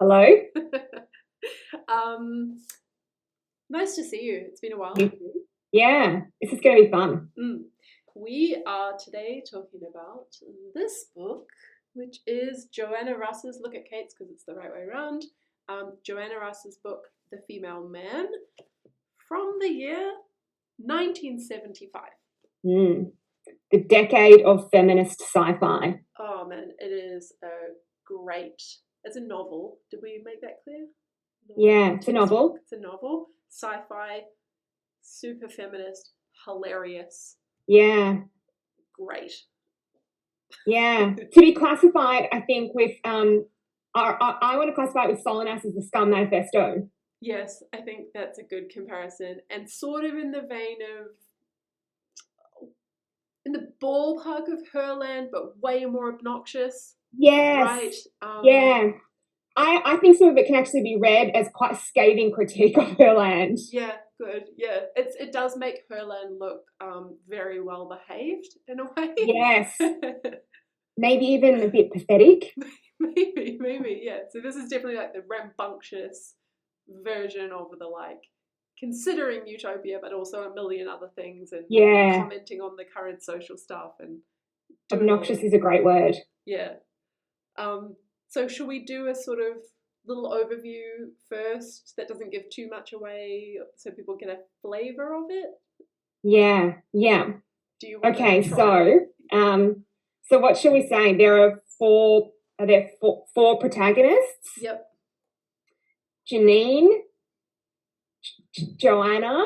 Hello. Nice to see you. It's been a while. Yeah, this is going to be fun. We are today talking about this book, which is Joanna Russ's, look at Kate's because it's the right way around, Joanna Russ's book, The Female Man, from the year 1975. The decade of feminist sci-fi. Oh man, it is it's a novel. Did we make that clear? Yeah, it's a novel. It's a novel. Sci-fi, super feminist, hilarious. Yeah. Great. Yeah. To be classified, I think, with I want to classify it with Solinas as the Scum Manifesto. Yes, I think that's a good comparison. And sort of in the vein of, in the ballpark of Herland, but way more obnoxious. Yes. Right. Yeah. I think some of it can actually be read as quite a scathing critique of Herland. Yeah, good. Yeah, it does make Herland look very well behaved in a way. Yes. Maybe even a bit pathetic. Maybe, yeah. So this is definitely like the rambunctious version of the considering utopia, but also a million other things, and commenting on the current social stuff. And obnoxious is a great word. Yeah. So should we do a sort of little overview first that doesn't give too much away so people get a flavour of it? Yeah. Do you want to try? So what shall we say? There are four protagonists. Yep. Janine, Joanna,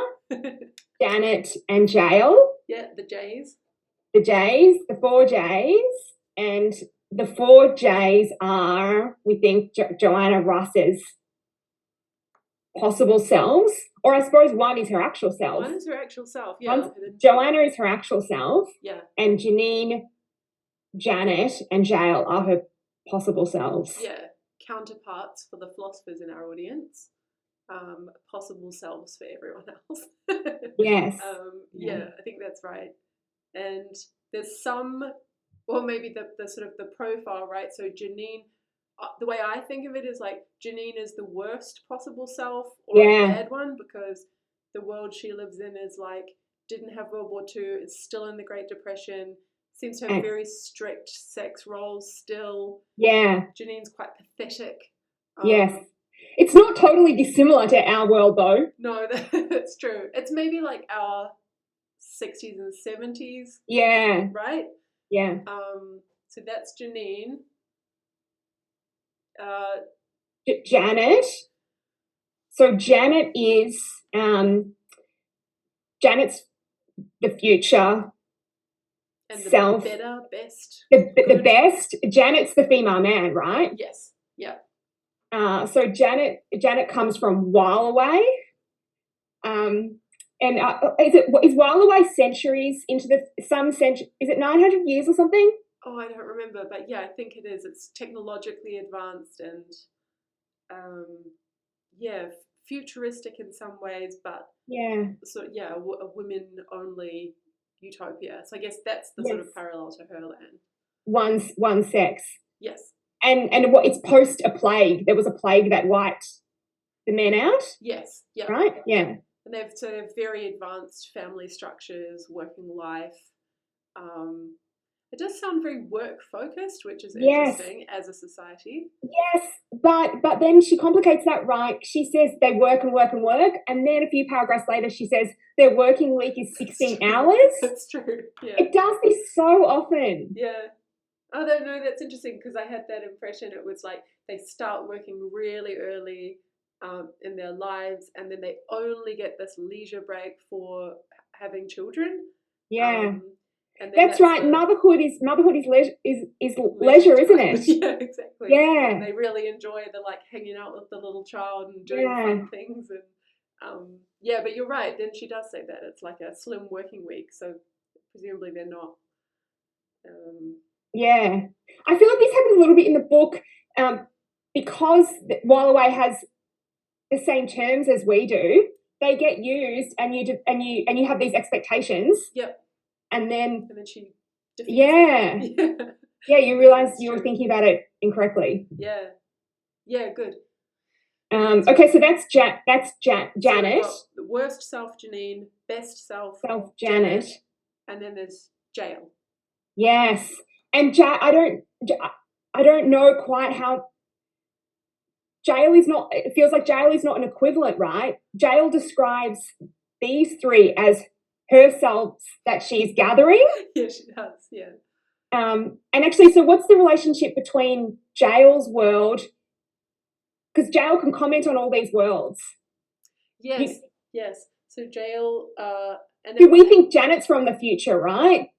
Janet, and Jael. Yeah, the J's. The four J's. And the four J's are, we think, Joanna Russ's possible selves, or I suppose one is her actual self. One is her actual self, yeah. Joanna is her actual self. Yeah. And Janine, Janet, and Jael are her possible selves. Yeah, counterparts for the philosophers in our audience. Possible selves for everyone else. Yes. Yeah, I think that's right. And there's some, or maybe the sort of the profile, right? So Janine, the way I think of it is like Janine is the worst possible self, or a bad one, because the world she lives in is didn't have World War II, is still in the Great Depression, seems to have very strict sex roles still. Yeah. Janine's quite pathetic. Yes. It's not totally dissimilar to our world, though. No, that's true. It's maybe like our 60s and 70s. Yeah. Right? Yeah. So that's Janine. Janet. So Janet is Janet's the future and the self. Best. The best. Janet's the female man, right? Yes. Yeah. So Janet comes from While Away. And is While Away centuries into some century? Is it 900 years or something? Oh, I don't remember, but yeah, I think it is. It's technologically advanced and futuristic in some ways, but a women-only utopia. So I guess that's the sort of parallel to Herland. One sex. Yes. And it's post a plague. There was a plague that wiped the men out. Yes. Yeah. Right. Yeah. And they've sort of very advanced family structures, working life. It does sound very work focused, which is interesting as a society. Yes, but then she complicates that, right? She says they work and work and work, and then a few paragraphs later she says their working week is 16 hours. That's true. Yeah. It does this so often. Yeah. Oh, no, that's interesting because I had that impression. It was like they start working really early in their lives, and then they only get this leisure break for having children. Yeah. And that's right. Motherhood is leisure, isn't it? Yeah, exactly. Yeah. And they really enjoy the hanging out with the little child and doing fun things. And but you're right. Then she does say that it's like a slim working week, so presumably they're not. Yeah, I feel like this happens a little bit in the book because While Away has the same terms as we do. They get used, and you have these expectations. Yep. And then she defeats it. Yeah, you realise you were thinking about it incorrectly. Yeah, good. Okay, so that's Janet. So the worst self, Janine, best self, Janet, and then there's Jael. Yes, and I don't know quite how. Jael is not. It feels like Jael is not an equivalent, right? Jael describes these three as herself that she's gathering. Yeah, she does. Yeah. And actually, so what's the relationship between Jael's world? Because Jael can comment on all these worlds. Yes. Yes. So Jael. Do we think Janet's from the future, right?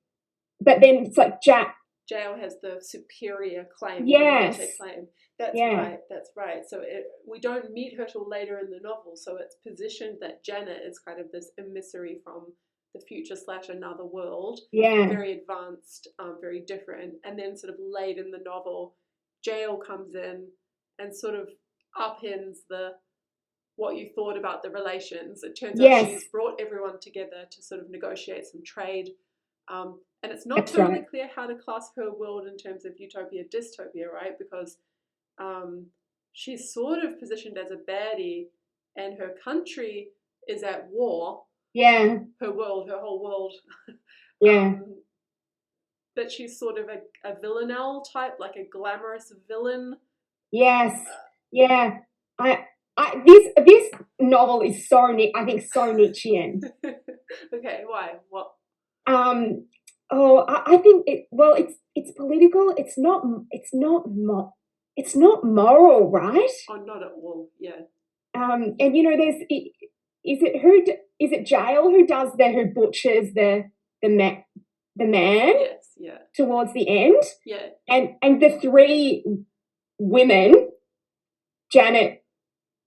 But then it's like Jael has the superior claim. Yes. Claim. That's right. That's right. So we don't meet her till later in the novel. So it's positioned that Janet is kind of this emissary from the future / another world. Yeah. Very advanced, very different. And then sort of late in the novel, Jael comes in and sort of upends what you thought about the relations. It turns out she's brought everyone together to sort of negotiate some trade. And it's not totally clear how to class her world in terms of utopia, dystopia, right? Because she's sort of positioned as a baddie and her country is at war. Yeah. Her whole world. Yeah. But she's sort of a villanelle type, like a glamorous villain. Yes. Yeah. This novel is so Nietzschean. Okay, why? What? I think it's political. It's not moral, right? Oh, not at all. Yeah. And is it Jael who butchers the man? Yes. Yeah. Towards the end. Yeah. And the three women, Janet,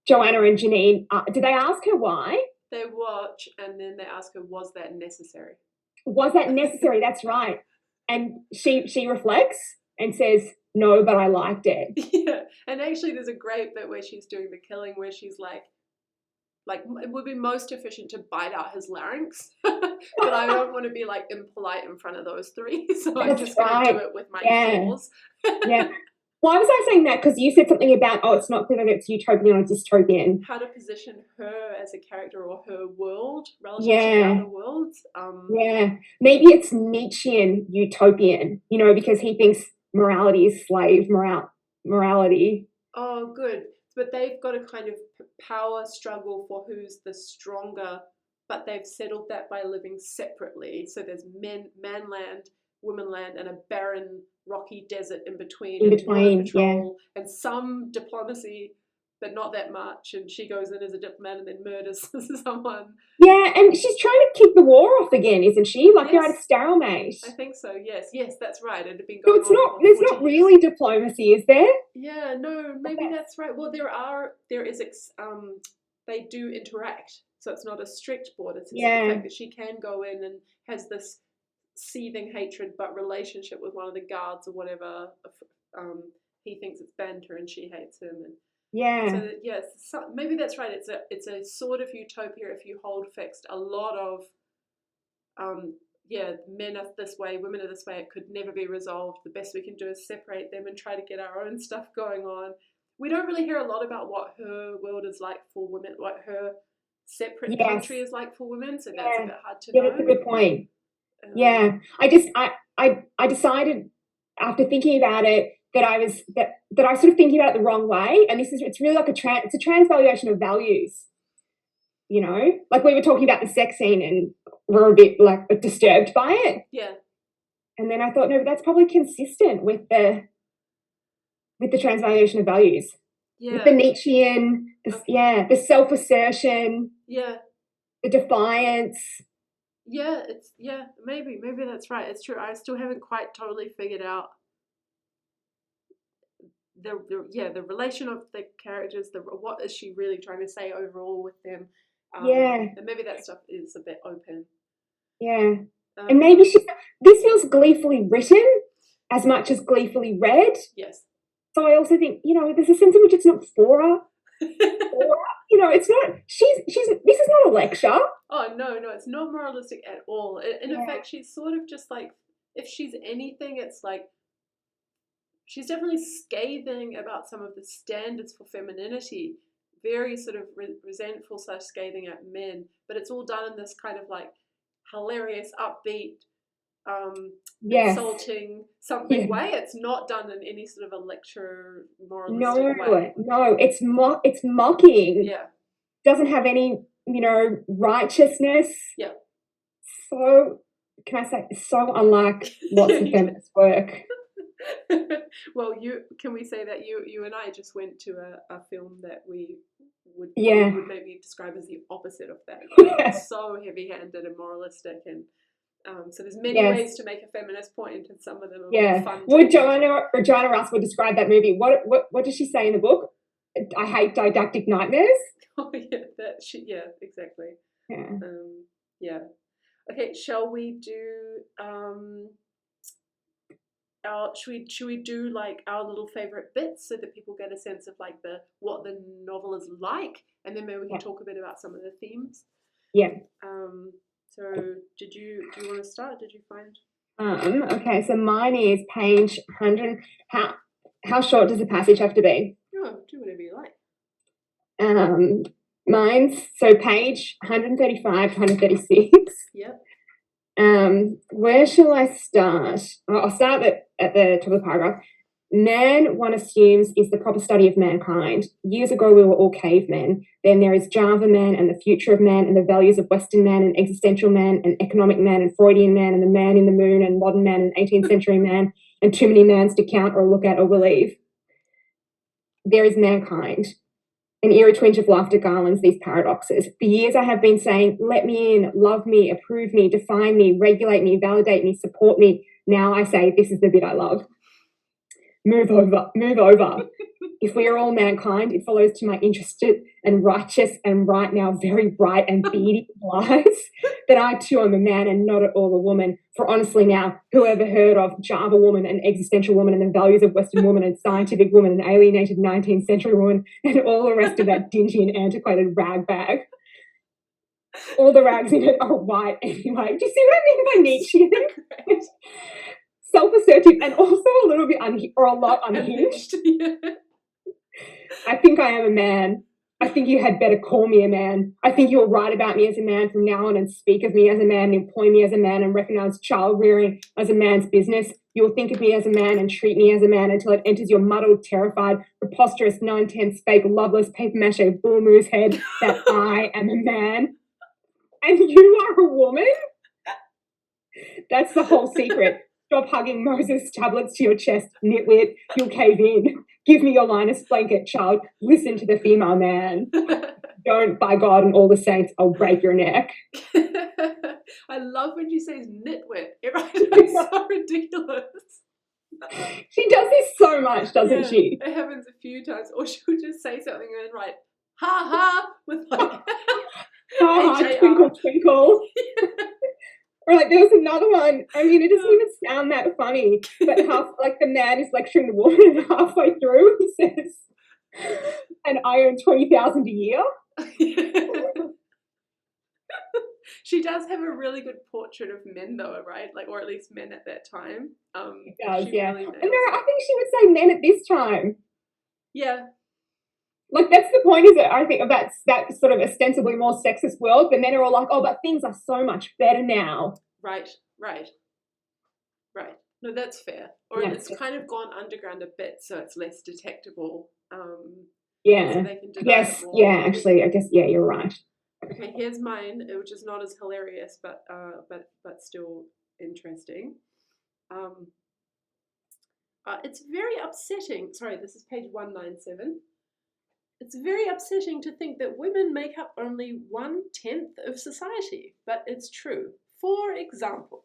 Joanna, and Janine, do they ask her why? They watch and then they ask her, was that necessary? Was that necessary? That's right. And she reflects and says, no, but I liked it. Yeah. And actually there's a great bit where she's doing the killing where she's like it would be most efficient to bite out his larynx. But I don't want to be like impolite in front of those three. So I'm just going to do it with my claws. Yeah. Why was I saying that? Because you said something about, it's not clear that it's utopian or dystopian. How to position her as a character or her world relative to the other worlds. Maybe it's Nietzschean utopian, because he thinks morality is slave morality. Oh, good. But they've got a kind of power struggle for who's the stronger, but they've settled that by living separately. So there's manland, womanland, and a barren, rocky desert in between patrol, and some diplomacy, but not that much. And she goes in as a diplomat and then murders someone. Yeah, and she's trying to kick the war off again, isn't she? Like they're at a stalemate. I think so. Yes, that's right. It had been going on. There's not really diplomacy, is there? Yeah, no, maybe that's right. Well, they do interact, so it's not a strict border. It's the fact that she can go in and has this seething hatred but relationship with one of the guards or whatever. He thinks it's banter and she hates him, and so maybe that's right. It's a sort of utopia if you hold fixed a lot of men are this way, women are this way, it could never be resolved. The best we can do is separate them and try to get our own stuff going on. We don't really hear a lot about what her world is like for women, what her separate country is like for women, so that's a bit hard to know. That's a good point. I decided after thinking about it that I was sort of thinking about it the wrong way, and it's really like it's a transvaluation of values. Like we were talking about the sex scene and we're a bit like disturbed by it. Yeah. And then I thought, no, but that's probably consistent with the transvaluation of values. Yeah. With the Nietzschean, the self-assertion. Yeah. The defiance. Yeah, maybe that's right. It's true. I still haven't quite totally figured out the relation of the characters, what is she really trying to say overall with them. And maybe that stuff is a bit open. Yeah. And maybe this feels gleefully written as much as gleefully read. Yes. So I also think, there's a sense in which it's not for her. It's not, this is not a lecture. Oh, no, it's not moralistic at all. In fact, she's sort of just like, if she's anything, it's like, she's definitely scathing about some of the standards for femininity very sort of resentful / scathing at men, but it's all done in this kind of like hilarious, upbeat, insulting something way. It's not done in any sort of a lecture moralistic way. No, it's mocking. Yeah. Doesn't have any, righteousness. Yeah. So, can I say, so unlike lots of feminist work. Well, can we say that you and I just went to a film that we would maybe describe as the opposite of that. Right? It's so heavy-handed and moralistic, and so there's many ways to make a feminist point, and some of them are fun. Would Joanna Russ would describe that movie? What does she say in the book? I hate didactic nightmares. Oh yeah, exactly. Yeah. Yeah. Okay, shall we do should we do like our little favorite bits so that people get a sense of like what the novel is like, and then maybe we can talk a bit about some of the themes. Yeah. So do you want to start? Did you find? Okay, so mine is page 100. How short does the passage have to be? Oh, do whatever you like. Mine's so page 135 to 136. Yep. Where shall I start? I'll start at the top of the paragraph. Man, one assumes, is the proper study of mankind. Years ago, we were all cavemen. Then there is Java man and the future of man and the values of Western man and existential man and economic man and Freudian man and the man in the moon and modern man and 18th century man and too many mans to count or look at or believe. There is mankind. An eerie twinge of laughter garlands these paradoxes. For years I have been saying, let me in, love me, approve me, define me, regulate me, validate me, support me. Now I say, this is the bit I love. Move over. If we are all mankind, it follows to my interested and righteous and right now very bright and beady lies that I too am a man and not at all a woman. For honestly now, who ever heard of Java woman and existential woman and the values of Western woman and scientific woman and alienated 19th century woman and all the rest of that dingy and antiquated rag bag? All the rags in it are white anyway. Do you see what I mean by Nietzsche? Self-assertive and also a little bit a lot unhinged. Yeah. I think I am a man. I think you had better call me a man. I think you'll write about me as a man from now on and speak of me as a man and employ me as a man and recognize child rearing as a man's business. You'll think of me as a man and treat me as a man until it enters your muddled, terrified, preposterous, 9/10 fake, loveless, papier-mâché bull moose head that I am a man and you are a woman. That's the whole secret. Stop hugging Moses tablets to your chest, nitwit. You'll cave in. Give me your Linus blanket, child. Listen to the female man. Don't, by God and all the saints, I'll break your neck. I love when she says nitwit. It's so ridiculous. She does this so much, doesn't she? It happens a few times. Or she'll just say something and then write, ha ha, with like, ha, twinkle, twinkle. Or like there was another one, I mean, it doesn't even sound that funny, but the man is lecturing the woman and halfway through he says, and I earn $20,000 a year. She does have a really good portrait of men though, right? Like, or at least men at that time. She does, yeah. Really I think she would say men at this time. Yeah. Like, that's the point, is it? I think of that sort of ostensibly more sexist world, but men are all like, oh, but things are so much better now. Right. No, that's fair. Or it's kind of gone underground a bit, so it's less detectable. So they can yes, more. Yeah, actually, I guess, yeah, you're right. Okay, here's mine, which is not as hilarious, but still interesting. It's very upsetting. Sorry, this is page 197. It's very upsetting to think that women make up only 1/10 of society, but it's true. For example,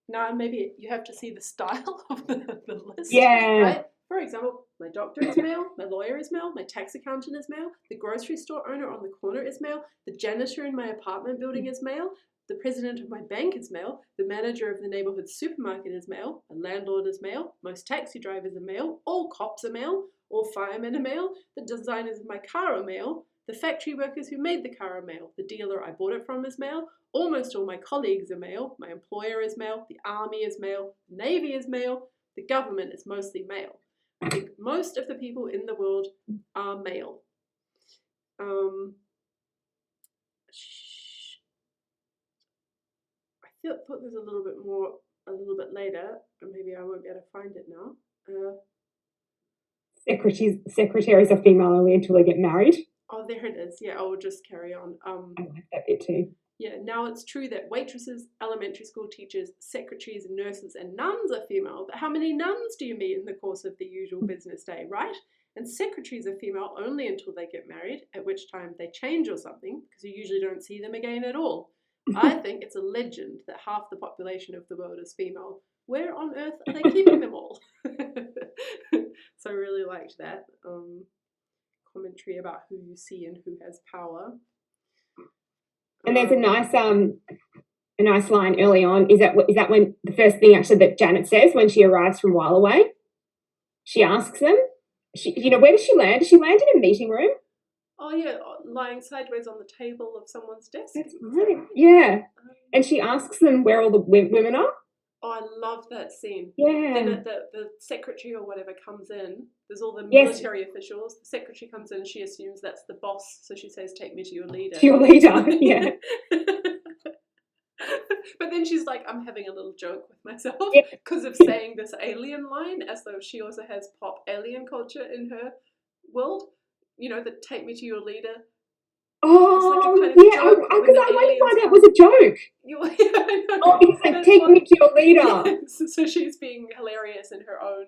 now maybe you have to see the style of the list. Yeah. Right? For example, my doctor is male, my lawyer is male, my tax accountant is male, the grocery store owner on the corner is male, the janitor in my apartment building is male, the president of my bank is male, the manager of the neighborhood supermarket is male, a landlord is male, most taxi drivers are male, all cops are male, all firemen are male, the designers of my car are male, the factory workers who made the car are male, the dealer I bought it from is male, almost all my colleagues are male, my employer is male, the army is male, the navy is male, the government is mostly male. I think most of the people in the world are male. I thought there's a little bit more a little bit later, and maybe I won't be able to find it now. Secretaries are female only until they get married. Oh, there it is. Yeah, I'll just carry on. I like that bit too. Yeah, now it's true that waitresses, elementary school teachers, secretaries, nurses, and nuns are female, but how many nuns do you meet in the course of the usual business day, right? And secretaries are female only until they get married, at which time they change or something, because you usually don't see them again at all. I think it's a legend that half the population of the world is female. Where on earth are they keeping them all? So I really liked that commentary about who you see and who has power. And there's a nice line early on. Is that when the first thing actually that Janet says when she arrives from While Away? She asks them, where does she land? Does she land in a meeting room? Oh yeah, lying sideways on the table of someone's desk. That's right. Yeah, and she asks them where all the women are. Oh, I love that scene. Yeah. Then the secretary or whatever comes in. There's all the military officials. The secretary comes in. She assumes that's the boss, so she says, "Take me to your leader." To your leader, yeah. But then she's like, "I'm having a little joke with myself because of saying this alien line, as though she also has pop alien culture in her world. You know, that take me to your leader." Oh, like because I wondered why that was a joke. It's like, take me to your leader. So she's being hilarious in her own,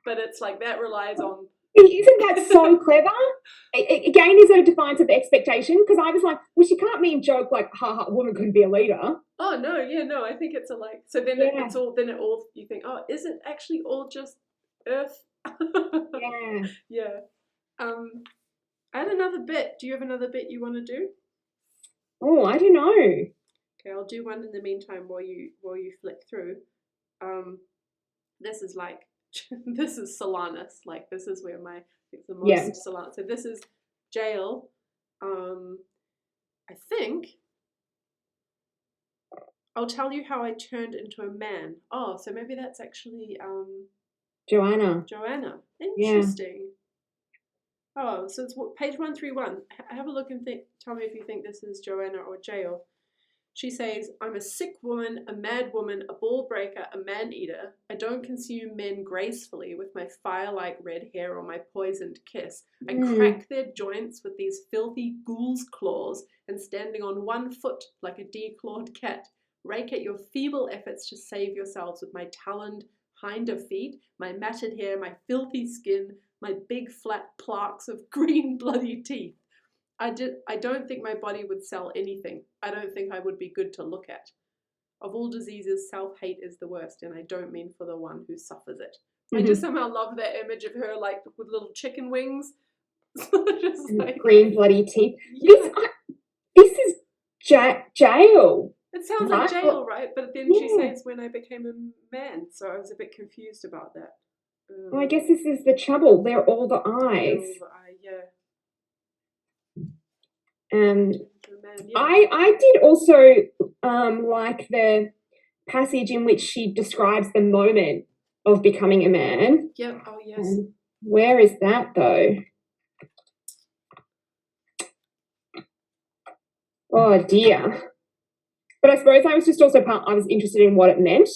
but it's like that relies on. Isn't that so clever? Again, is it a defiance of the expectation? Because I was like, well, she can't mean joke like, ha, a woman couldn't be a leader. Oh, no, yeah, no, I think it's a like, so then it's all, you think, oh, is it actually all just Earth? Yeah. Yeah. I had another bit. Do you have another bit you want to do? Oh, I don't know. Okay, I'll do one in the meantime while you flick through. This is like, this is Solanus. Like, this is where it's the most Solanus. So this is jail. I think I'll tell you how I turned into a man. Oh, so maybe that's actually Joanna. Interesting. Yeah. Oh, so it's page 131. Have a look and tell me if you think this is Joanna or jail. She says, "I'm a sick woman, a mad woman, a ball breaker, a man-eater. I don't consume men gracefully with my fire-like red hair or my poisoned kiss. I crack their joints with these filthy ghoul's claws and standing on one foot like a declawed cat. Rake at your feeble efforts to save yourselves with my taloned hinder feet, my matted hair, my filthy skin, my big flat plaques of green bloody teeth. I don't think my body would sell anything. I don't think I would be good to look at. Of all diseases, self-hate is the worst, and I don't mean for the one who suffers it." Mm-hmm. I just somehow love that image of her, like, with little chicken wings. Just like, green bloody teeth. Yeah. This is jail. It sounds like jail, right? But then she says, "when I became a man," so I was a bit confused about that. Well, I guess this is the trouble. They're all the eyes. Yeah. I did also like the passage in which she describes the moment of becoming a man. Yep. Oh, yes. Where is that, though? Oh, dear. But I suppose I was just also I was interested in what it meant.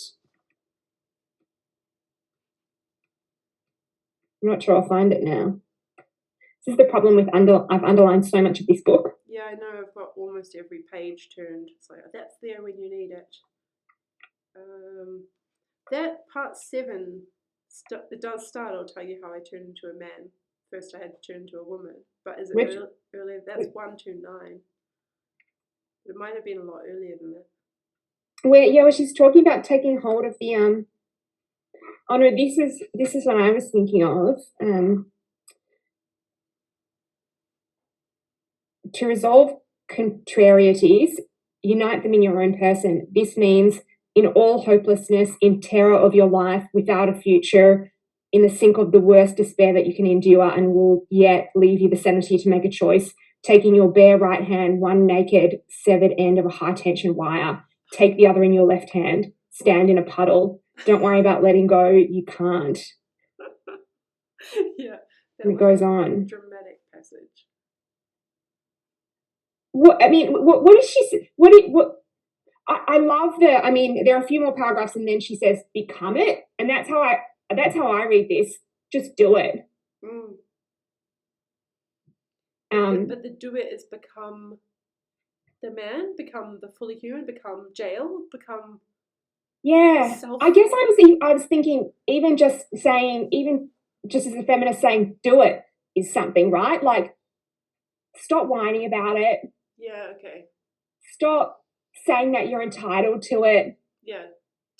I'm not sure I'll find it now. This is the problem with I've underlined so much of this book. Yeah, I know. I've got almost every page turned. It's like, that's there when you need it. That part 7, it does start. I'll tell you how I turned into a man. First I had to turn into a woman. But is it earlier? That's 129. It might have been a lot earlier than that. Where she's talking about taking hold of the oh no, this is what I was thinking of. To resolve contrarieties, unite them in your own person. This means in all hopelessness, in terror of your life, without a future, in the sink of the worst despair that you can endure, and will yet leave you the sanity to make a choice, taking your bare right hand, one naked severed end of a high tension wire, take the other in your left hand, stand in a puddle. Don't worry about letting go. You can't. Yeah. And it goes on. Dramatic passage. what does she say? I love there are a few more paragraphs, and then she says, "Become it," and that's how I read this. Just do it. But the do it is become the man, become the fully human, become jail, become. Yeah, I guess I was thinking even just as a feminist saying do it is something, right? Like, stop whining about it. Yeah. Okay. Stop saying that you're entitled to it. Yeah.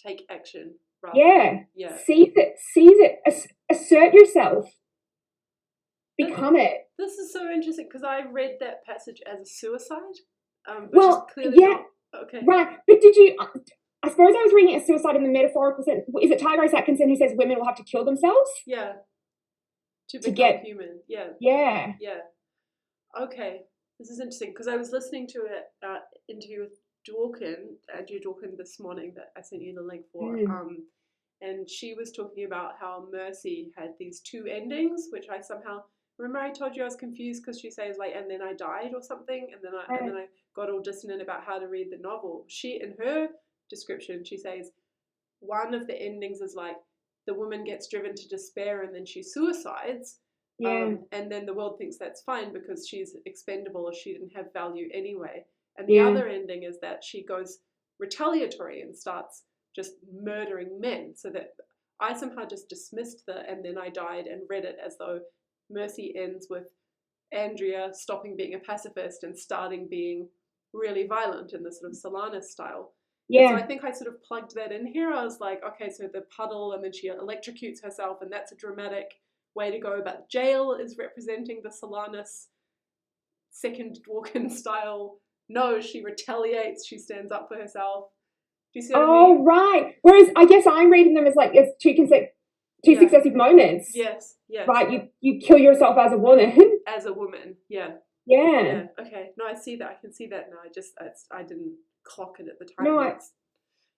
Take action. Yeah. Yeah. Seize it. Assert yourself. Become it. This is so interesting because I read that passage as a suicide. Which Well, is clearly yeah, not okay. Right, but did you? I suppose I was reading it as suicide in the metaphorical sense. Is it Tigrace Atkinson who says women will have to kill themselves? Yeah. To become human. Yeah. Yeah. Yeah. Okay. This is interesting because I was listening to an interview with Andrew Dawkins this morning that I sent you the link for. And she was talking about how Mercy had these two endings, which I somehow remember. I told you I was confused because she says like, and then I died or something, and then I got all dissonant about how to read the novel. She, in her description, she says one of the endings is like the woman gets driven to despair and then she suicides. Yeah. And then the world thinks that's fine because she's expendable or she didn't have value anyway. And the other ending is that she goes retaliatory and starts just murdering men. So that I somehow just dismissed and then I died and read it as though Mercy ends with Andrea stopping being a pacifist and starting being really violent in the sort of Solanas style. Yeah. And so I think I sort of plugged that in here. I was like, okay, so the puddle and then she electrocutes herself and that's a dramatic way to go. But jail is representing the Solanas second Dworkin style. No, she retaliates. She stands up for herself. Do you see what I mean? Right. Whereas I guess I'm reading them as like as two successive moments. Yes. Right. You kill yourself as a woman. As a woman. Yeah. Yeah. Okay. No, I see that. I can see that now. I didn't clock it at the time.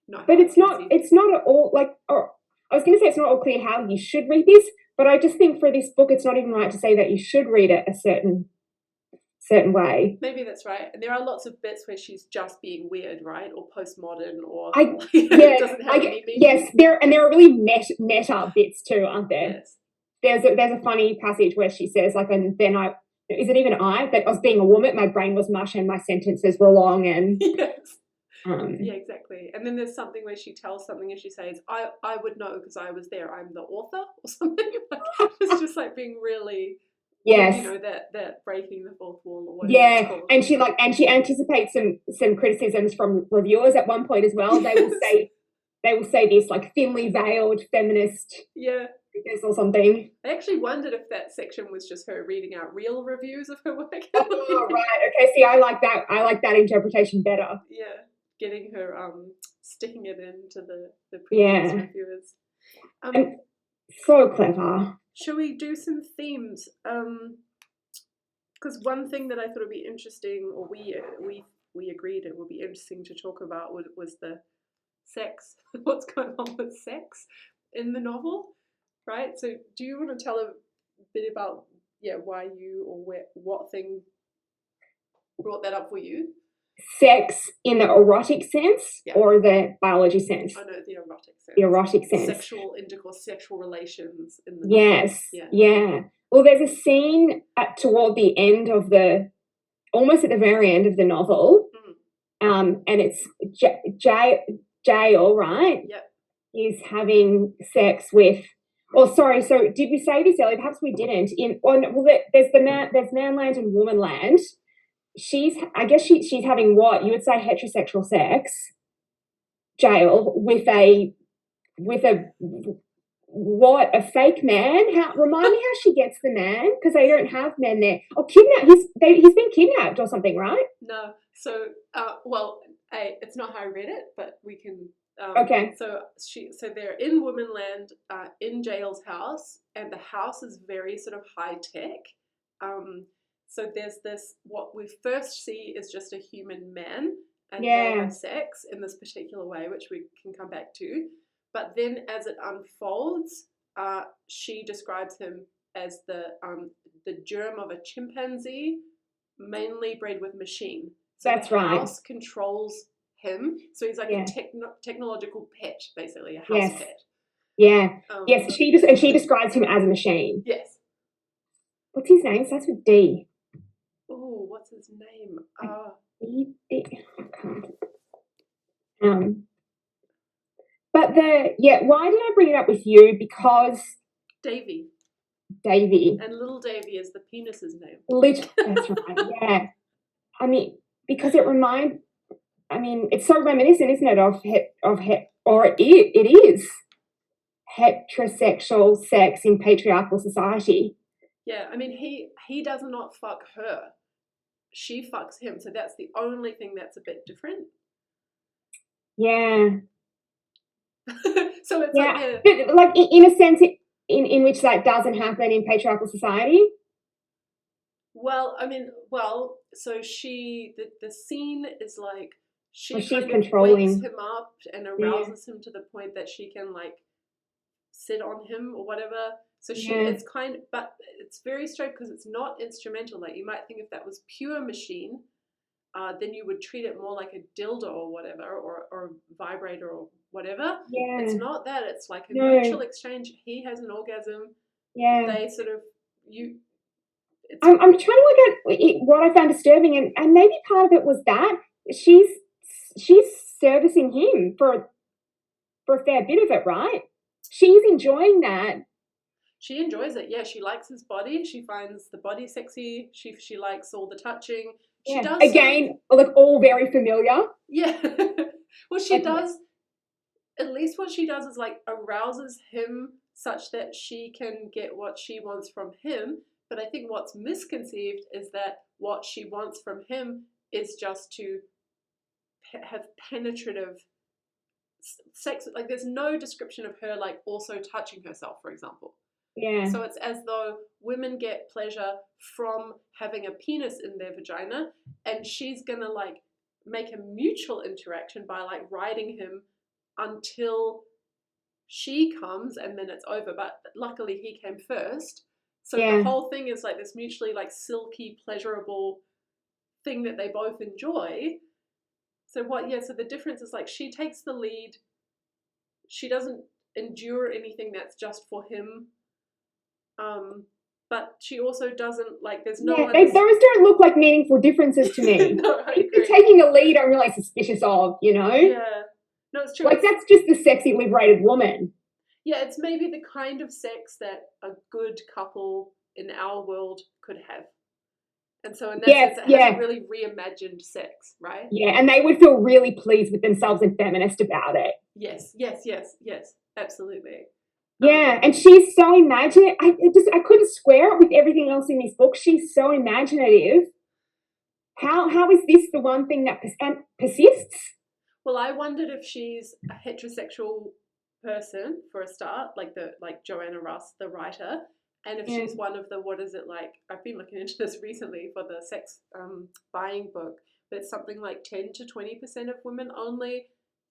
No, but it's not at all like. Or I was going to say it's not all clear how you should read this, but I just think for this book, it's not even right to say that you should read it a certain way. Maybe that's right. And there are lots of bits where she's just being weird, right? Or postmodern, or doesn't have any meaning. Yes, there are really meta bits too, aren't there? Yes. There's a funny passage where she says like, and then is it even that I was being a woman, my brain was mush and my sentences were long and yes. Yeah, exactly. And then there's something where she tells something and she says, I would know because I was there. I'm the author or something. Like, it's just like being really, yes, that breaking the fourth wall or whatever. Yeah, and she anticipates some criticisms from reviewers at one point as well. Yes. They will say this like thinly veiled feminist. Yeah. Or something. I actually wondered if that section was just her reading out real reviews of her work. Oh, right. Okay. See, I like that. I like that interpretation better. Yeah, getting her sticking it into the previous reviewers. And so clever. Shall we do some themes? Because one thing that I thought would be interesting, or we agreed it would be interesting to talk about was the sex. What's going on with sex in the novel? Right, so do you want to tell a bit about why you or what thing brought that up for you? Sex in the erotic sense or the biology sense? I know the erotic sense. The erotic sense. Sexual intercourse, sexual relations in the novel. Yeah. Well, there's a scene toward the end of almost at the very end of the novel, and it's Jael, right? Yep. Is having sex with. Oh, sorry. So, did we say this earlier? Perhaps we didn't. There's manland and womanland. I guess she's having what you would say heterosexual sex. Jael with a fake man. Remind me how she gets the man because they don't have men there. Or kidnapped. He's been kidnapped or something, right? No. So, it's not how I read it, but we can. Okay. So they're in Womanland, in Jael's house, and the house is very sort of high tech. So there's this. What we first see is just a human man, and they have sex in this particular way, which we can come back to. But then, as it unfolds, she describes him as the germ of a chimpanzee mainly bred with machine. So That's the right. house controls him. So he's like Yeah. a technological pet, basically, a house Yes. pet. Yeah. Yes. She describes him as a machine. Yes. What's his name? Starts with D. Oh, what's his name? I can't. But why did I bring it up with you? Because Davy. And little Davy is the penis's name. That's right. Yeah. I mean, because it's so reminiscent, isn't it, it is heterosexual sex in patriarchal society. Yeah, I mean, he does not fuck her. She fucks him, so that's the only thing that's a bit different. Yeah. So it's but like in a sense, in which that doesn't happen in patriarchal society. Well, I mean, so the scene is like she's controlling. wakes him up and arouses him to the point that she can like sit on him or whatever. So but it's very strange because it's not instrumental. Like you might think if that was pure machine, then you would treat it more like a dildo or whatever, or vibrator or whatever. Yeah. It's not that. It's like a mutual exchange. He has an orgasm. Yeah. They sort of I'm trying to look at what I found disturbing, and maybe part of it was that she's servicing him for a fair bit of it, right? She's enjoying that. She enjoys it. Yeah, she likes his body. She finds the body sexy. She likes all the touching. She does again, look, all very familiar. Yeah. Well, she does. At least what she does is like arouses him such that she can get what she wants from him. But I think what's misconceived is that what she wants from him is just to have penetrative sex. Like there's no description of her like also touching herself, for example. Yeah. So it's as though women get pleasure from having a penis in their vagina, and she's gonna like make a mutual interaction by like riding him until she comes, and then it's over. But luckily he came first. So the whole thing is like this mutually like silky, pleasurable thing that they both enjoy. So so the difference is like she takes the lead. She doesn't endure anything that's just for him. But she also doesn't like. There's no. Those don't look like meaningful differences to me. No, I agree. If you're taking a lead, I'm really suspicious of. Yeah. No, it's true. Like that's just the sexy, liberated woman. Yeah, it's maybe the kind of sex that a good couple in our world could have. And so in that sense, it hasn't really reimagined sex, right? Yeah, and they would feel really pleased with themselves and feminist about it. Yes, absolutely. Yeah, and she's so imaginative. I couldn't square it with everything else in this book. She's so imaginative. How is this the one thing that persists? Well, I wondered if she's a heterosexual person for a start, like Joanna Russ, the writer, and if she's one of the, what is it like? I've been looking into this recently for the sex buying book, but it's something like 10 to 20% of women only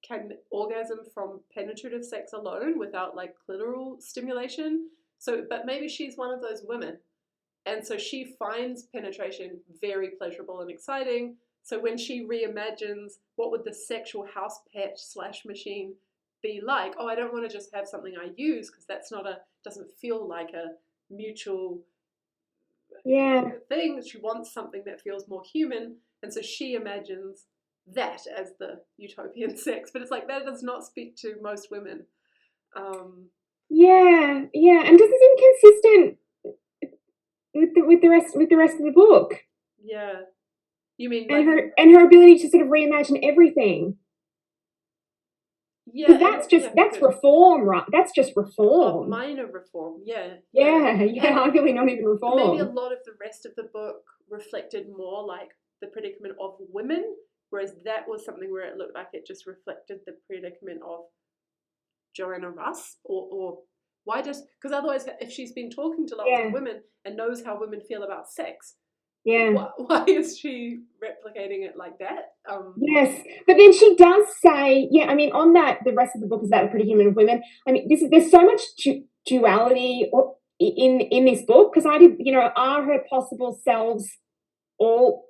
can orgasm from penetrative sex alone without like clitoral stimulation. So, but maybe she's one of those women. And so she finds penetration very pleasurable and exciting. So when she reimagines what would the sexual house pet / machine be like, I don't want to just have something I use because that's doesn't feel like a mutual thing. She wants something that feels more human. And so she imagines that as the utopian sex, but it's like that does not speak to most women. And doesn't seem consistent with the rest of the book. Yeah, you mean and her ability to sort of reimagine everything. Yeah, that's reform, right? That's just reform. Minor reform, arguably not even reform. Maybe a lot of the rest of the book reflected more like the predicament of women, whereas that was something where it looked like it just reflected the predicament of Joanna Russ, or why just, because otherwise if she's been talking to lots of women and knows how women feel about sex, why is she replicating it like that? Yes, but then she does say, on that, the rest of the book is about the predicament of women. I mean, there's so much duality in this book, because are her possible selves all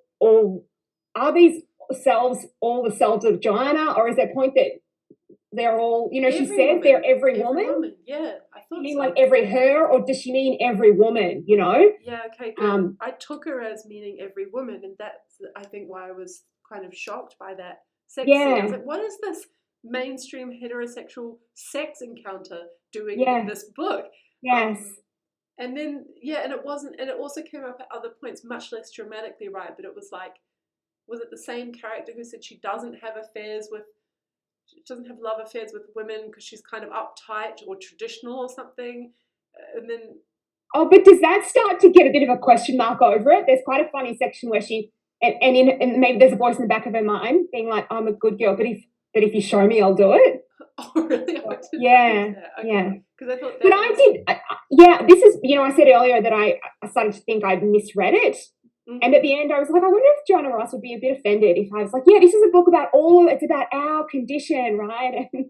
are these selves all the selves of Joanna, or is there a point that they're all, you know, she says they're every woman? Yeah, I thought you mean so. like every her, or does she mean every woman, you know? Yeah, okay, good. I took her as meaning every woman, and that's, I think, why I was kind of shocked by that sex scene. I was like, what is this mainstream heterosexual sex encounter doing in this book? Yes. And then, yeah, and it wasn't, and it also came up at other points, much less dramatically, right? But it was like, was it the same character who said she doesn't have love affairs with women because she's kind of uptight or traditional or something? And then, oh, but does that start to get a bit of a question mark over it? There's quite a funny section where she, and maybe there's a voice in the back of her mind being like, I'm a good girl, but if you show me, I'll do it. Oh, really? Yeah. Okay. Yeah. Because I thought that. But I did. Yeah. This is, you know, I said earlier that I started to think I'd misread it. Mm-hmm. And at the end, I was like, I wonder if Joanna Russ would be a bit offended if I was like, yeah, this is a book about it's about our condition, right? And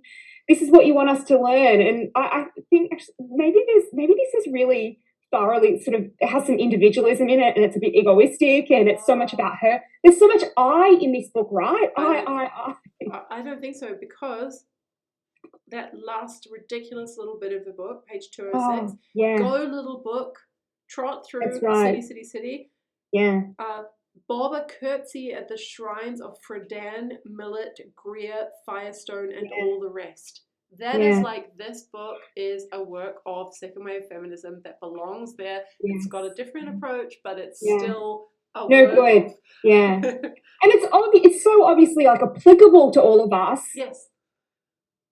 this is what you want us to learn. And I think actually maybe this is really thoroughly sort of, it has some individualism in it, and it's a bit egoistic, and it's so much about her. There's so much I in this book, right? I don't think so, because that last ridiculous little bit of the book, page 206, go little book, trot through city, city. Yeah. Bob a curtsy at the shrines of Friedan, Millet, Greer, Firestone, and all the rest. That is like, this book is a work of second wave feminism that belongs there. It's got a different approach, but it's still a work good. of... Yeah. And it's so obviously like applicable to all of us. Yes.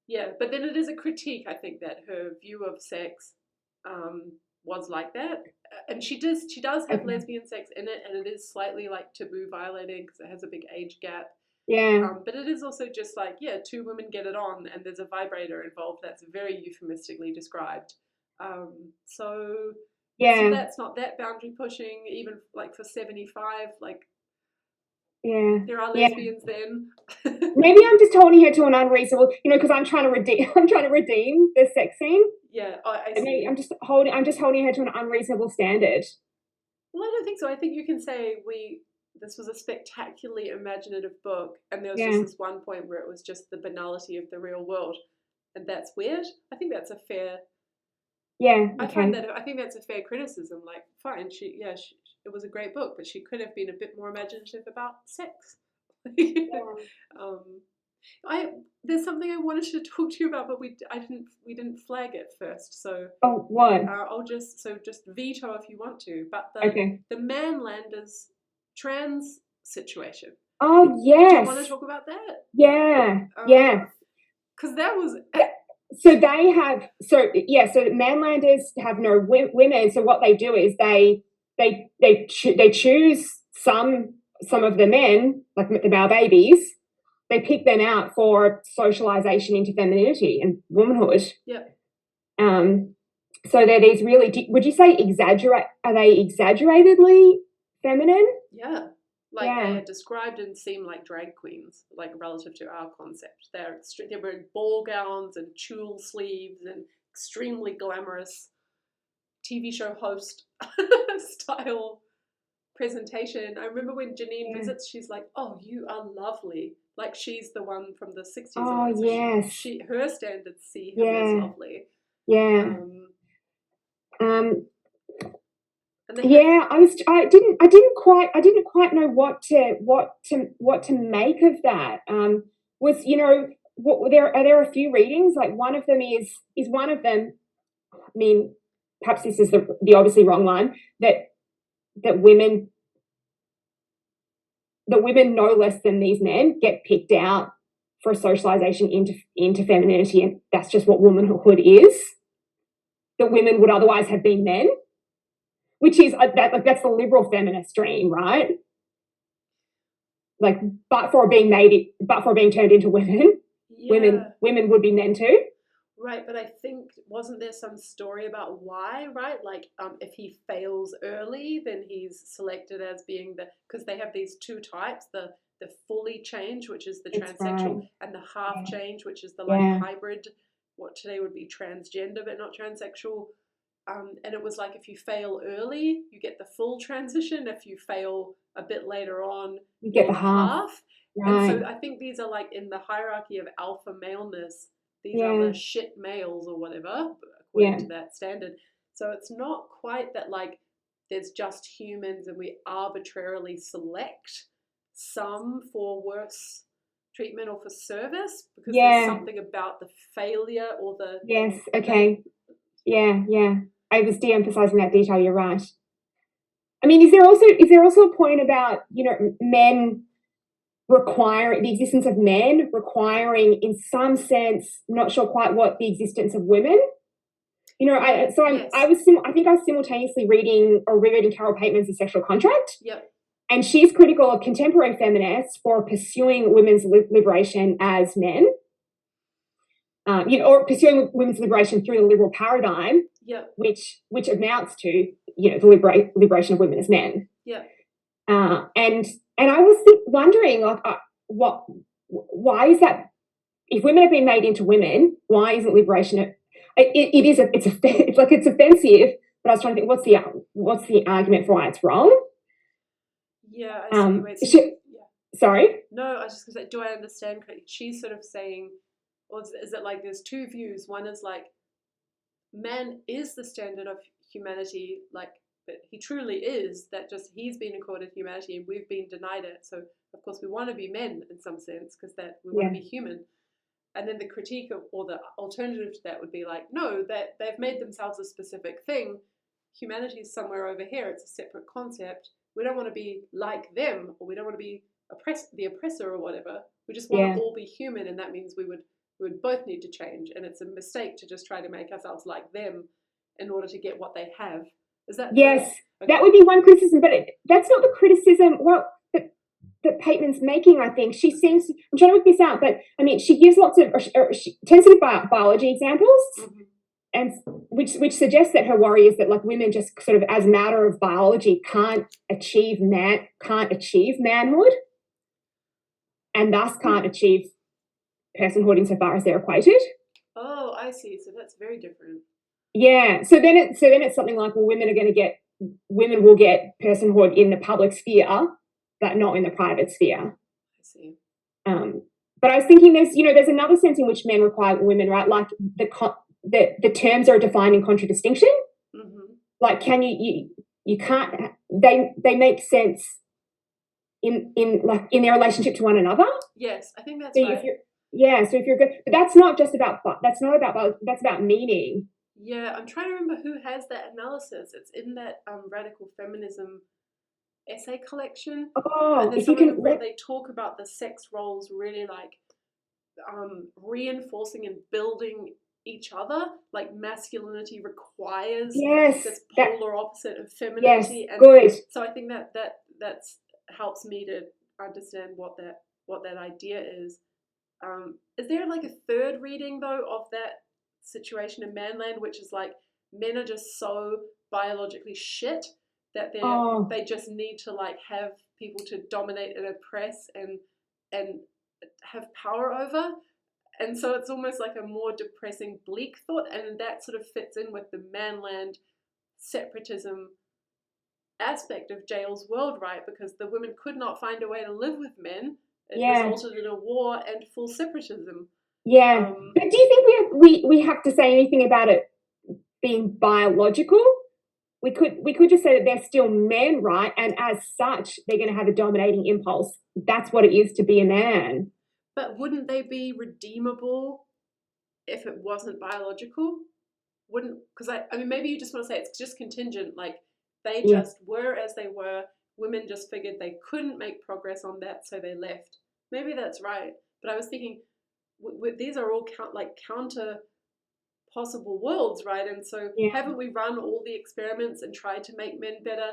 Yeah, but then it is a critique, I think, that her view of sex was like that. And she does have lesbian sex in it, and it is slightly like taboo violating because it has a big age gap. Yeah. But it is also just like, yeah, two women get it on and there's a vibrator involved that's very euphemistically described. So that's not that boundary pushing, even like for 75, like, there are lesbians then. Maybe I'm just holding her to an unreasonable, you know, because I'm trying to redeem the sex scene. Yeah, I see. I'm just holding her to an unreasonable standard. Well, I don't think so. I think you can say this was a spectacularly imaginative book, and there was just this one point where it was just the banality of the real world, and that's weird. I think that's a fair. Yeah. I think that's a fair criticism. Like, fine, it was a great book, but she could have been a bit more imaginative about sex. There's something I wanted to talk to you about, but we didn't flag it first. So what? I'll just veto if you want to. But the Manlanders trans situation. Oh yes. Do you want to talk about that? Yeah. Because that was. So they have. So the Manlanders have no women. So what they do is they choose some of the men, like the male babies. They pick them out for socialization into femininity and womanhood. Yep. So they're these really, would you say are they exaggeratedly feminine? Yeah. They are described and seem like drag queens, like relative to our concept. They're wearing ball gowns and tulle sleeves and extremely glamorous TV show host style presentation. I remember when Janine visits, she's like, "Oh, you are lovely." Like she's the one from the 60s. Oh, yes. Her standards see him as lovely. Yeah. I didn't quite know what to make of that. Are there a few readings? Like one of them is one of them. I mean, perhaps this is the obviously wrong one, that women no less than these men get picked out for socialization into femininity, and that's just what womanhood is. That women would otherwise have been men, which is that's the liberal feminist dream, right? Like, but for being turned into women, women would be men too. Right, but I think, wasn't there some story about why, right? Like, if he fails early, then he's selected as being because they have these two types, the fully change, which is the transsexual, and the half change, which is the hybrid, what today would be transgender but not transsexual. and it was like if you fail early, you get the full transition. If you fail a bit later on, You get you're the half. And Right. so I think these are like in the hierarchy of alpha maleness, these Yeah. are the shit males or whatever, according Yeah. to that standard. So it's not quite that like there's just humans and we arbitrarily select some for worse treatment or for service because there's Yeah. something about the failure or the Yes. Okay. Yeah. Yeah. I was de-emphasizing that detail. You're right. I mean, is there also a point about, you know, men requiring the existence of men requiring, in some sense, not sure quite what the existence of women? You know, Yes. I think I was simultaneously reading or rereading Carol Pateman's The Sexual Contract. Yep. And she's critical of contemporary feminists for pursuing women's liberation as men. You know, or pursuing women's liberation through the liberal paradigm, yep. which amounts to, you know, the liberation of women as men. Yeah. And I was wondering, like, why is that? If women have been made into women, why isn't liberation? It's offensive. But I was trying to think, what's the argument for why it's wrong? Yeah, I see. Yeah. Sorry. No, I was just gonna say, do I understand correctly? She's sort of saying, or is it like there's two views? One is like, man is the standard of humanity, like that he truly is. That just he's been accorded humanity and we've been denied it. So of course we want to be men in some sense because that we want to be human. And then the critique of, or the alternative to that would be like, no, that they've made themselves a specific thing. Humanity is somewhere over here. It's a separate concept. We don't want to be like them, or we don't want to be the oppressor or whatever. We just want to all be human, and that means we would both need to change. And it's a mistake to just try to make ourselves like them in order to get what they have. Is that? Yes, okay. That would be one criticism, but that's not the criticism. Well, that Pateman's making, I think. She seems, I'm trying to work this out, but I mean, she gives lots of, she tends to give biology examples, and which suggests that her worry is that like women just sort of as a matter of biology can't achieve manhood, and thus can't achieve personhood insofar as they're equated. Oh, I see. So that's very different. Yeah. So then it's something like, well, women will get personhood in the public sphere, but not in the private sphere. I see. But I was thinking there's another sense in which men require women, right? Like the terms are defined in contradistinction. Mm-hmm. Like you can't, they make sense in their relationship to one another. Yes, I think that's so right. So if you're good, but that's about meaning. Yeah, I'm trying to remember who has that analysis. It's in that radical feminism essay collection. Oh, and if you can, they talk about the sex roles really like reinforcing and building each other. Like masculinity requires this polar opposite of femininity. Yes, and good. So I think that's helps me to understand what that idea is. Is there like a third reading though of that situation in Manland, which is like men are just so biologically shit that they just need to like have people to dominate and oppress and have power over, and so it's almost like a more depressing, bleak thought, and that sort of fits in with the Manland separatism aspect of Jael's world, right? Because the women could not find a way to live with men. It resulted in a war and full separatism. Yeah, but do you think we have to say anything about it being biological? We could just say that they're still men, right? And as such, they're going to have a dominating impulse. That's what it is to be a man. But wouldn't they be redeemable if it wasn't biological? Because I mean, maybe you just want to say it's just contingent. Like they just were as they were. Women just figured they couldn't make progress on that, so they left. Maybe that's right. But I was thinking, these are all counter possible worlds, right? And so haven't we run all the experiments and tried to make men better,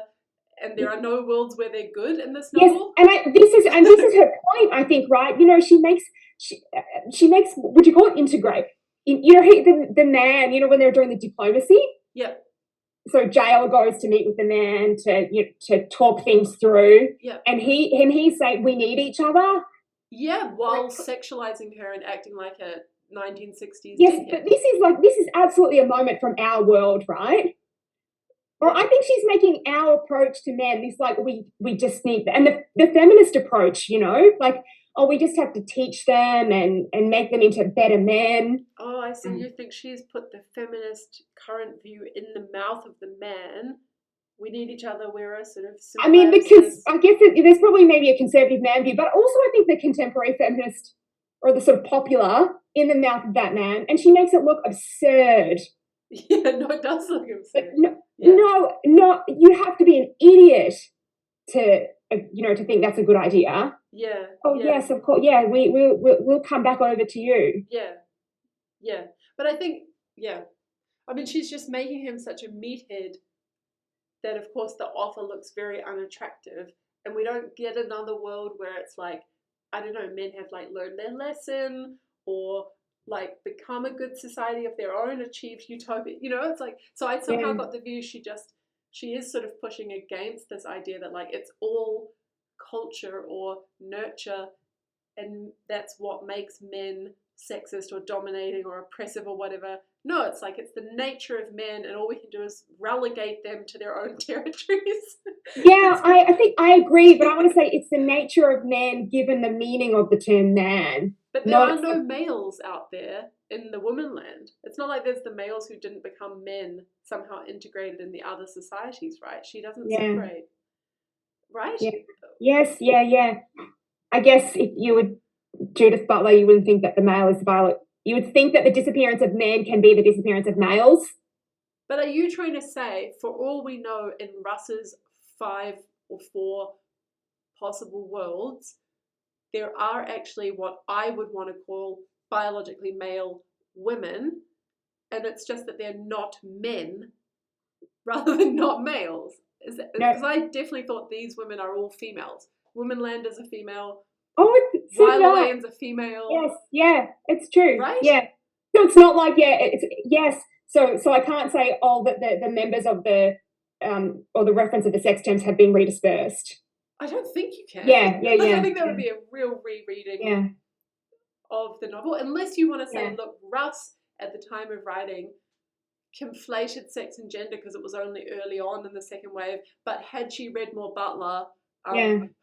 and there are no worlds where they're good in this novel? Yes, and this is her point, I think, right? You know, she makes what do you call it, integrate. You know, the man, you know, when they're doing the diplomacy. Yeah. So Jael goes to meet with the man to talk things through. Yeah. And he's saying we need each other. Yeah, while sexualizing her and acting like a 1960s. Yes, dickhead. But this is absolutely a moment from our world, right? Or I think she's making our approach to men this like we just need, and the feminist approach, like, oh, we just have to teach them and make them into better men. Oh, I see. You think she's put the feminist current view in the mouth of the man. We need each other. We're a sort of I mean, because I guess there's probably maybe a conservative man view, but also I think the contemporary feminist or the sort of popular in the mouth of that man, and she makes it look absurd. Yeah, no, it does look absurd. No, you have to be an idiot to to think that's a good idea. Yeah. Oh yeah. Yes, of course. Yeah, we'll come back over to you. Yeah. But I think, I mean, she's just making him such a meathead that, of course, the offer looks very unattractive, and we don't get another world where it's like, I don't know, men have like learned their lesson or like become a good society of their own, achieved utopia. It's like, so I somehow got the view she is sort of pushing against this idea that like it's all culture or nurture, and that's what makes men sexist or dominating or oppressive or whatever. No, it's like it's the nature of men, and all we can do is relegate them to their own territories. Yeah, I think I agree, but I want to say it's the nature of man given the meaning of the term man. But there are no males out there in the woman land. It's not like there's the males who didn't become men somehow integrated in the other societies, right? She doesn't separate, right? Yeah. Yes, yeah. I guess if you would Judith Butler, you wouldn't think that the male is violent. You would think that the disappearance of men can be the disappearance of males. But are you trying to say, for all we know, in Russ's 5 or 4 possible worlds, there are actually what I would want to call biologically male women, and it's just that they're not men rather than not males? Because I definitely thought these women are all females. Womanland is a female. Oh, it's Wylerwayan's a female. Yes, yeah, it's true. Right? Yeah. So it's not like yes. So I can't say that the members of the or the reference of the sex terms have been redispersed. I don't think you can. Yeah. I think that would be a real rereading of the novel, unless you want to say, look, Russ at the time of writing conflated sex and gender because it was only early on in the second wave, but had she read more Butler,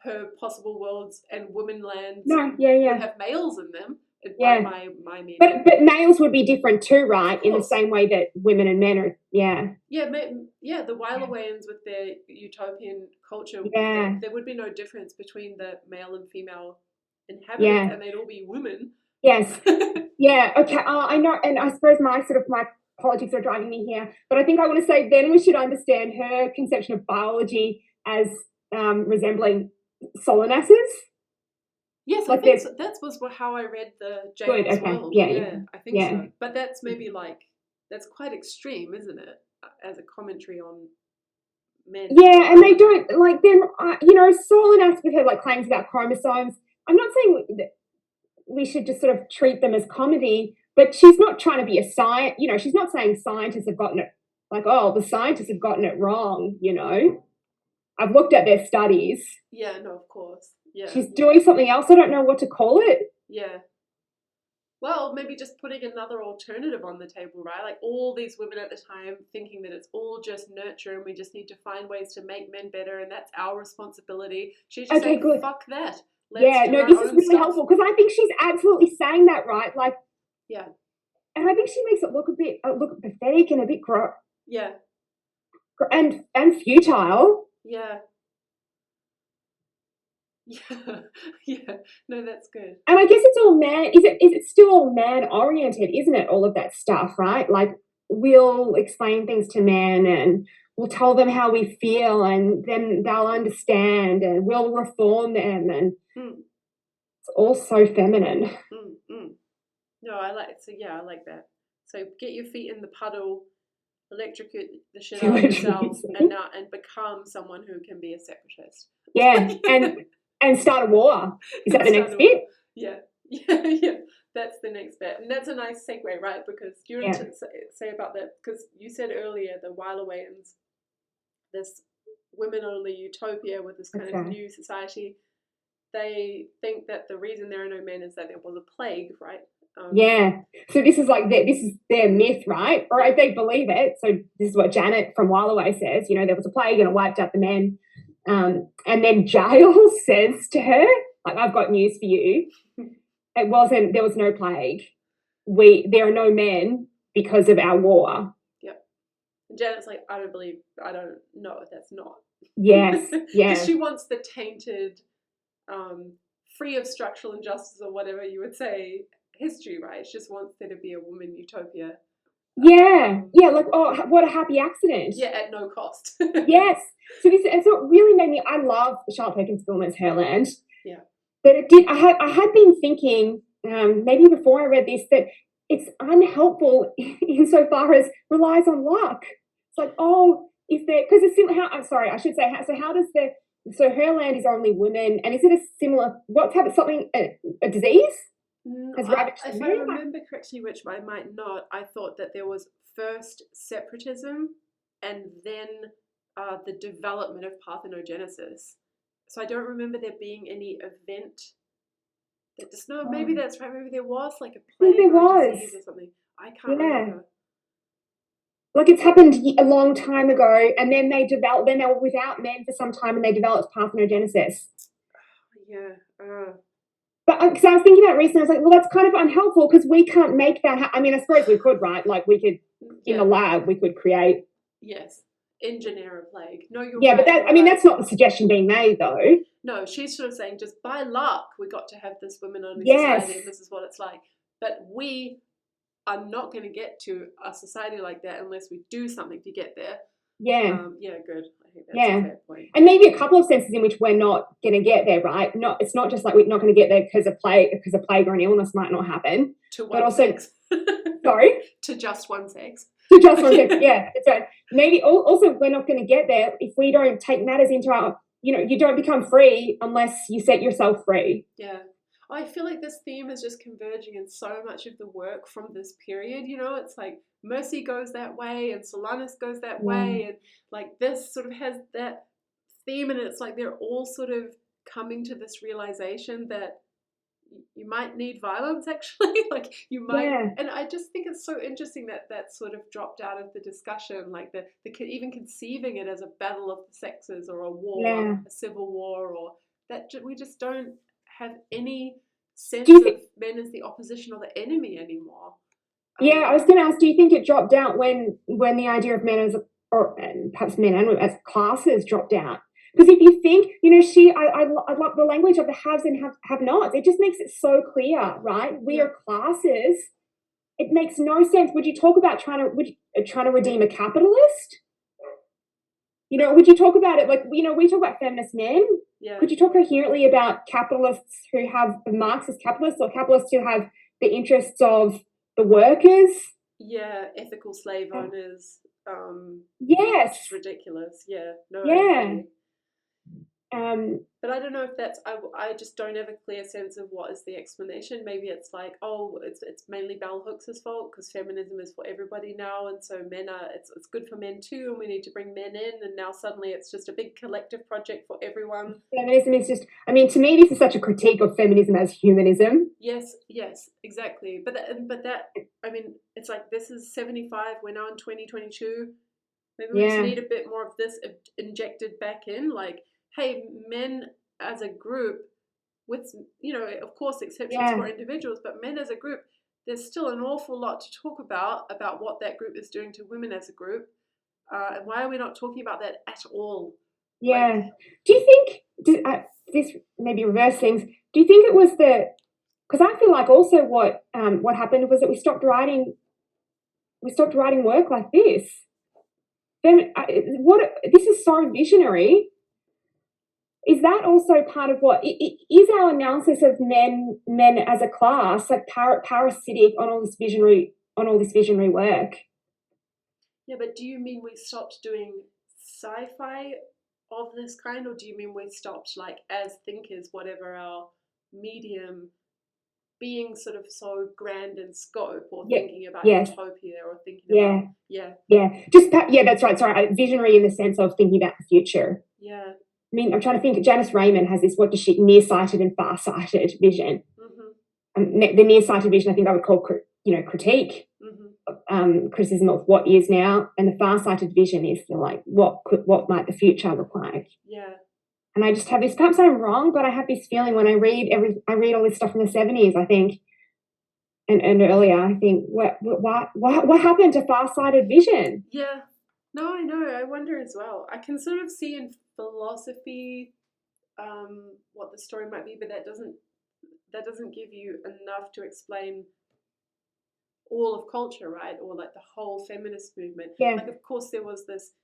her possible worlds and womenlands would have males in them. By my meaning. But males would be different too, right? In the same way that women and men are. Yeah, the Wylerwayans with their utopian culture, there would be no difference between the male and female inhabitants, and they'd all be women. Yes. Yeah. Okay. I know, and I suppose my politics are driving me here, but I think I want to say then we should understand her conception of biology as resembling Solanas's. Yes, I think that was how I read the Jane's world. Yeah, I think so. But that's maybe that's quite extreme, isn't it? As a commentary on men. Yeah, and they don't like them. Solanas with her claims about chromosomes. I'm not saying that we should just sort of treat them as comedy, but she's not trying to be a science. She's not saying scientists have gotten it the scientists have gotten it wrong. I've looked at their studies. Yeah, no, of course. Yeah. She's doing something else. I don't know what to call it. Yeah. Well, maybe just putting another alternative on the table, right? Like all these women at the time thinking that it's all just nurture and we just need to find ways to make men better and that's our responsibility. She's just saying, good. Fuck that. This is really helpful because I think she's absolutely saying that, right? And I think she makes it look a bit pathetic and a bit and futile. Yeah. No, that's good. And I guess it's all man. Is it still all man oriented, isn't it? All of that stuff, right? Like we'll explain things to men and we'll tell them how we feel, and then they'll understand, and we'll reform them, and it's all so feminine. No, I like that. So get your feet in the puddle, electrocute the shit out of yourself, and become someone who can be a separatist. Yeah, and start a war. Is that the next bit? Yeah. That's the next bit. And that's a nice segue, right? Because you're to say about that, because you said earlier the Wylerwayans, this women-only utopia with this kind of new society, they think that the reason there are no men is that there was a plague, right? Yeah. So this is like this is their myth, right? Or they believe it. So this is what Janet from While Away says. There was a plague and it wiped out the men. And then Jael says to her, like, I've got news for you. There was no plague. There are no men because of our war. Yep. And Janet's like, I don't know if that's not. Yes. Yeah. Because she wants the tainted, free of structural injustice or whatever you would say, history, right? She just wants there to be a woman utopia. Yeah. Like, oh, what a happy accident. Yeah, at no cost. Yes. So it's what really made me. I love Charlotte Perkins' film as Herland. Yeah. But it did. I had been thinking, maybe before I read this, that it's unhelpful insofar as relies on luck. It's like, oh, if there, because it's similar. I'm sorry, I should say. How does the Herland is only women, and is it a similar? What's happened? Something a disease? If I remember correctly, which I might not, I thought that there was first separatism and then the development of parthenogenesis. So I don't remember there being any event that just maybe that's right. Maybe there was like a plague or a disease or something. I can't remember. Like it's happened a long time ago, and then they developed. Then they were without men for some time, and they developed parthenogenesis. Yeah. But because I was thinking about it recently, I was like, well, that's kind of unhelpful because we can't make that. I mean, I suppose we could, right? Like we could, in the lab, we could create. Yes, engineer a plague. No, you're right. Yeah, but that's not the suggestion being made, though. No, she's sort of saying just by luck we got to have this women-only society, and this is what it's like. But we are not going to get to a society like that unless we do something to get there. Yeah. Good. I think that's a fair point. And maybe a couple of senses in which we're not going to get there, right? It's not just like we're not going to get there because a plague or an illness might not happen. But also, sex. Sorry? To just one sex. To just one sex, yeah, that's right. Maybe also we're not going to get there if we don't take matters into our, you don't become free unless you set yourself free. Yeah. I feel like this theme is just converging in so much of the work from this period. It's like Mercy goes that way and Solanus goes that way, and like this sort of has that theme, and it's like they're all sort of coming to this realization that you might need violence actually, like you might, and I just think it's so interesting that sort of dropped out of the discussion, like the even conceiving it as a battle of the sexes or a war, a civil war, or that we just don't have any sense of men as the opposition or the enemy anymore. I was going to ask, do you think it dropped out when the idea of men as, or perhaps men as classes dropped out? Because if you think, I love the language of the haves and have-nots. It just makes it so clear, right? We are classes. It makes no sense. Would you talk about trying to redeem a capitalist? Would you talk about it like, we talk about feminist men. Yeah. Could you talk coherently about capitalists who have Marxist capitalists or capitalists who have the interests of the workers? Yeah, ethical slave owners. Yes. It's ridiculous. Yeah. No. Yeah. But I don't know if that's, I just don't have a clear sense of what is the explanation. Maybe it's like, it's mainly bell hooks' fault because feminism is for everybody now, and so it's good for men too, and we need to bring men in, and now suddenly it's just a big collective project for everyone. Feminism is just, to me this is such a critique of feminism as humanism. Yes, exactly. But that, it's like this is 75, we're now in 2022. Maybe we just need a bit more of this injected back in, like, hey, men as a group, with, of course exceptions for individuals, but men as a group, there's still an awful lot to talk about what that group is doing to women as a group. And why are we not talking about that at all? Yeah. Do you think, this maybe reverse things, do you think it was because I feel like also what happened was that we stopped writing work like this. Then this is so visionary. Is that also part of what is our analysis of men as a class, like parasitic on all this visionary work? Yeah, but do you mean we stopped doing sci-fi of this kind, or do you mean we stopped, like, as thinkers, whatever our medium, being sort of so grand in scope, or thinking about utopia, or thinking about that's right. Sorry, visionary in the sense of thinking about the future. Yeah. I'm trying to think. Janice Raymond has this, what does she, nearsighted and far-sighted vision. Mm-hmm. the nearsighted vision, I think I would call, critique, criticism of what is now, and the far-sighted vision is like what might the future look like. Yeah. And I just have this, perhaps I'm wrong, but I have this feeling when I read all this stuff from the 70s, I think, and earlier, I think, what happened to far-sighted vision? Yeah. No, I know. I wonder as well. I can sort of see in philosophy what the story might be, but that doesn't give you enough to explain all of culture, right? Or like the whole feminist movement. Yeah. Like, of course, there was this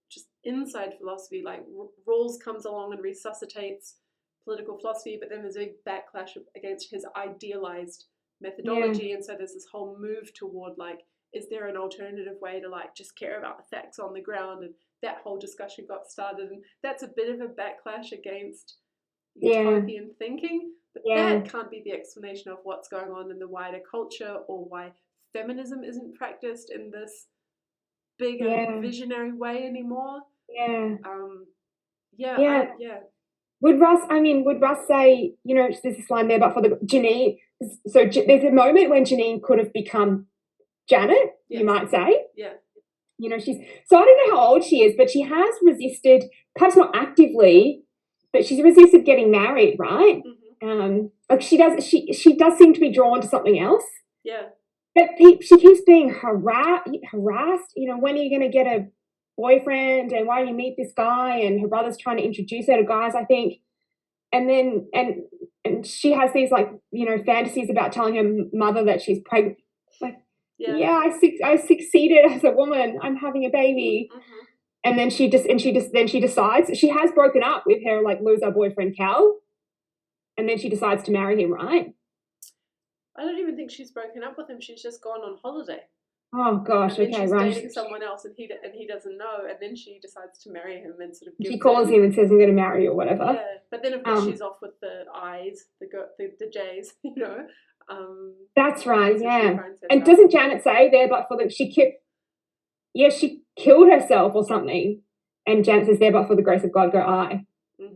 just inside philosophy, like Rawls comes along and resuscitates political philosophy, but then there's a big backlash against his idealized methodology, and so there's this whole move toward like, is there an alternative way to like just care about the facts on the ground? And that whole discussion got started, and that's a bit of a backlash against utopian thinking, but that can't be the explanation of what's going on in the wider culture, or why feminism isn't practiced in this bigger visionary way anymore. Would Russ say, there's this line there, but for the Janine, so there's a moment when Janine could have become Janet, you might say. Yeah. So I don't know how old she is, but she has resisted, perhaps not actively, but she's resisted getting married, right? Like she does seem to be drawn to something else. Yeah. But she keeps being harassed. When are you going to get a boyfriend? And why do you meet this guy? And her brother's trying to introduce her to guys, I think. And then and she has these fantasies about telling her mother that she's pregnant. Like, I succeeded as a woman. I'm having a baby. And then she decides she has broken up with her loser boyfriend Cal. And then she decides to marry him, right? I don't even think she's broken up with him. She's just gone on holiday. Oh gosh, and then okay, right. She's dating someone else, and he doesn't know, and then she decides to marry him and sort of gives she calls him and says, "I'm going to marry you," or whatever. Yeah, but then of course she's off with the I's, the J's, That's right, yeah. And doesn't Janet say there, but for she killed herself or something, and Janet says there, but for the grace of God, go I. I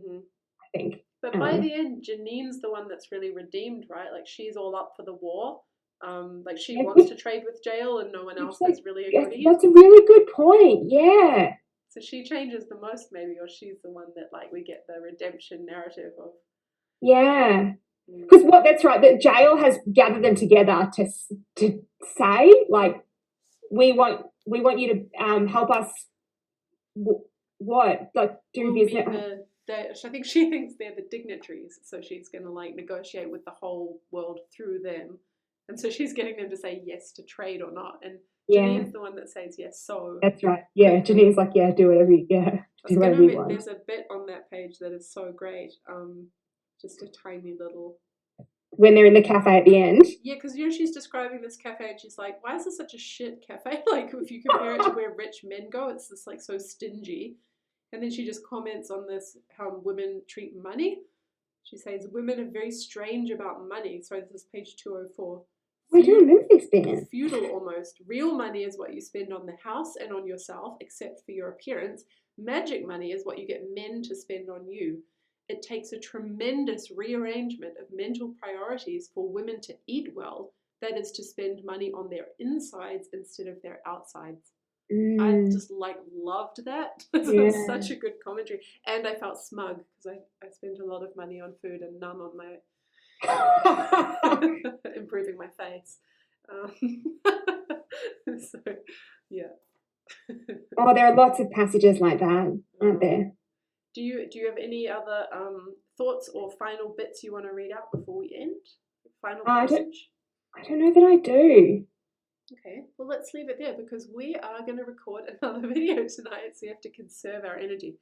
think. But by the end, Janine's the one that's really redeemed, right? Like she's all up for the war. Like she wants to trade with Jael, and no one else has really agreed. That's a really good point. Yeah. So she changes the most, maybe, or she's the one that we get the redemption narrative of. Yeah. Because that's right. That Jael has gathered them together to say we want you to help us. Do business. I think she thinks they're the dignitaries, so she's going to negotiate with the whole world through them, and so she's getting them to say yes to trade or not. And Janine's the one that says yes. So that's right. Yeah, Janine's do whatever you do whatever you want. There's a bit on that page that is so great. Just a tiny little. When they're in the cafe at the end. Yeah, because she's describing this cafe, and she's like, "Why is this such a shit cafe? If you compare it to where rich men go, it's just so stingy." And then she just comments on this, how women treat money. She says, women are very strange about money. Sorry, this is page 204. I do remember this bit. Feudal almost. Real money is what you spend on the house and on yourself, except for your appearance. Magic money is what you get men to spend on you. It takes a tremendous rearrangement of mental priorities for women to eat well. That is to spend money on their insides instead of their outsides. I just loved that. It was such a good commentary, and I felt smug because I spent a lot of money on food and none on my improving my face. So yeah. There are lots of passages like that, aren't there? Do you have any other thoughts or final bits you want to read out before we end? Final passage? I don't know that I do. Okay, well, let's leave it there because we are going to record another video tonight, so we have to conserve our energy.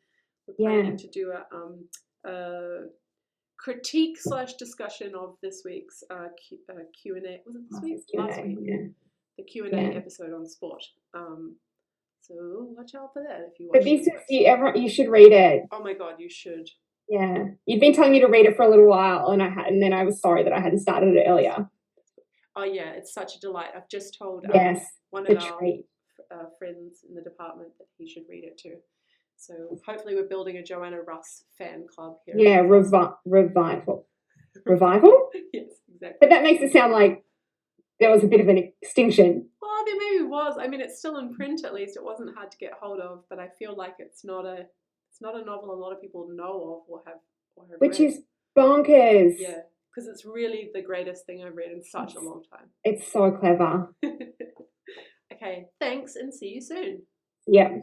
We're planning to do a critique / discussion of this week's Q&A. Was it this week? Last week. Yeah. The Q&A episode on sport. So watch out for that if you watch. But you should read it. Oh my God, you should. Yeah, you've been telling me to read it for a little while, and then I was sorry that I hadn't started it earlier. Oh yeah, it's such a delight. I've just told one of our friends in the department that he should read it too. So hopefully we're building a Joanna Russ fan club here. Yeah, revival. Revival? Yes, Exactly. But that makes it sound like there was a bit of an extinction. Well, there maybe was. I mean, it's still in print at least. It wasn't hard to get hold of, but I feel like it's not a novel a lot of people know of or have Which read. is bonkers. Yeah, because it's really the greatest thing I've read in such a long time. It's so clever. Okay, thanks and see you soon. Yeah.